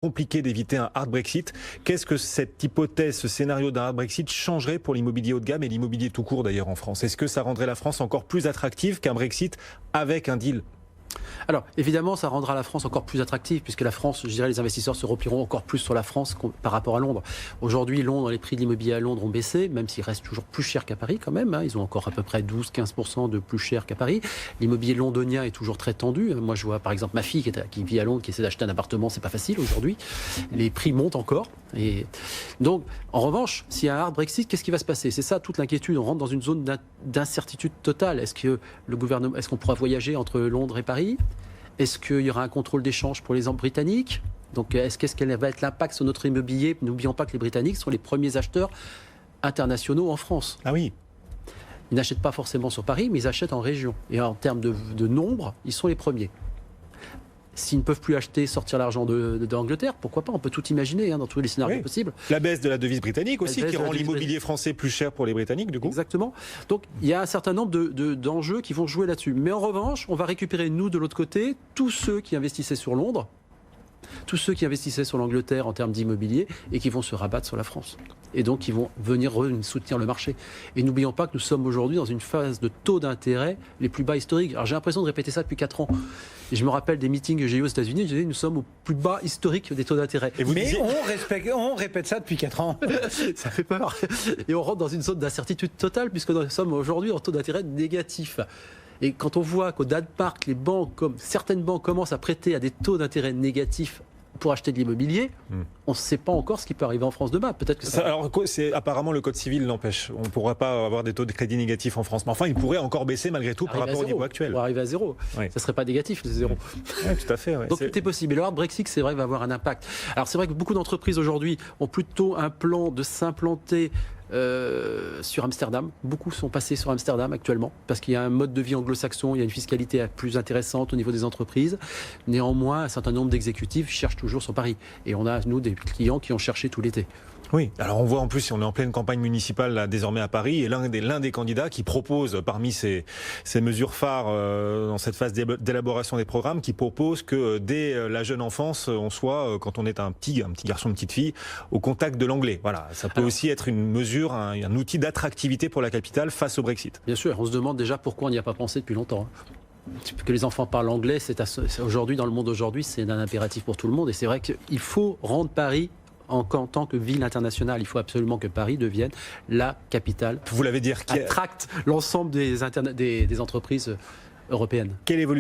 compliqué d'éviter un hard Brexit. Qu'est-ce que cette hypothèse, ce scénario d'un hard Brexit changerait pour l'immobilier haut de gamme et l'immobilier tout court d'ailleurs en France? Est-ce que ça rendrait la France encore plus attractive qu'un Brexit avec un deal? Alors, évidemment, ça rendra la France encore plus attractive, puisque la France, je dirais, les investisseurs se replieront encore plus sur la France par rapport à Londres. Aujourd'hui, Londres, les prix de l'immobilier à Londres ont baissé, même s'ils restent toujours plus chers qu'à Paris quand même. Ils ont encore à peu près 12-15% de plus cher qu'à Paris. L'immobilier londonien est toujours très tendu. Moi, je vois par exemple ma fille qui vit à Londres, qui essaie d'acheter un appartement, c'est pas facile aujourd'hui. Les prix montent encore. Et donc, en revanche, s'il y a un hard Brexit, qu'est-ce qui va se passer? C'est ça toute l'inquiétude. On rentre dans une zone d'incertitude totale. Est-ce qu'on pourra voyager entre Londres et Paris? Est-ce qu'il y aura un contrôle d'échange pour les Britanniques? Donc, qu'est-ce qu'elle va être l'impact sur notre immobilier? N'oublions pas que les Britanniques sont les premiers acheteurs internationaux en France. Ah oui. Ils n'achètent pas forcément sur Paris, mais ils achètent en région. Et en termes de nombre, ils sont les premiers. S'ils ne peuvent plus acheter, sortir l'argent d'Angleterre, pourquoi pas? On peut tout imaginer dans tous les scénarios possibles. La baisse de la devise britannique aussi, qui rend l'immobilier français plus cher pour les Britanniques, du coup. Exactement. Donc, il y a un certain nombre d'enjeux qui vont jouer là-dessus. Mais en revanche, on va récupérer, nous, de l'autre côté, tous ceux qui investissaient sur Londres, tous ceux qui investissaient sur l'Angleterre en termes d'immobilier et qui vont se rabattre sur la France. Et donc, ils vont venir soutenir le marché. Et n'oublions pas que nous sommes aujourd'hui dans une phase de taux d'intérêt les plus bas historiques. Alors, j'ai l'impression de répéter ça depuis 4 ans. Et je me rappelle des meetings que j'ai eu aux États-Unis, je disais, nous sommes au plus bas historique des taux d'intérêt. Mais on répète ça depuis 4 ans. Ça fait peur. Et on rentre dans une zone d'incertitude totale, puisque nous sommes aujourd'hui en taux d'intérêt négatif. Et quand on voit qu'au Danemark, certaines banques commencent à prêter à des taux d'intérêt négatifs pour acheter de l'immobilier, on ne sait pas encore ce qui peut arriver en France demain. Peut-être que ça... Alors, apparemment, le Code civil l'empêche. On ne pourra pas avoir des taux de crédit négatifs en France. Mais enfin, il pourrait encore baisser malgré tout par rapport au niveau actuel. Pour arriver à zéro. Oui. Ça ne serait pas négatif, le zéro. Oui, tout à fait. Ouais. Donc, tout est possible. Et le hard Brexit, c'est vrai, va avoir un impact. Alors, c'est vrai que beaucoup d'entreprises aujourd'hui ont plutôt un plan de s'implanter sur Amsterdam. Beaucoup sont passés sur Amsterdam actuellement parce qu'il y a un mode de vie anglo-saxon, il y a une fiscalité plus intéressante au niveau des entreprises. Néanmoins, un certain nombre d'exécutifs cherchent toujours sur Paris. Et on a, nous, des clients qui ont cherché tout l'été. Oui, alors on voit en plus, si on est en pleine campagne municipale là, désormais à Paris, et l'un des candidats qui propose parmi ces mesures phares dans cette phase d'élaboration des programmes, qui propose que dès la jeune enfance, on soit, quand on est un petit garçon, une petite fille, au contact de l'anglais. Voilà, ça peut aussi être une mesure, un outil d'attractivité pour la capitale face au Brexit. Bien sûr, on se demande déjà pourquoi on n'y a pas pensé depuis longtemps. Que les enfants parlent anglais, aujourd'hui, dans le monde aujourd'hui, c'est un impératif pour tout le monde. Et c'est vrai qu'il faut rendre Paris en tant que ville internationale. Il faut absolument que Paris devienne la capitale. Vous l'avez dit, attracte l'ensemble des entreprises européennes. Quelle évolution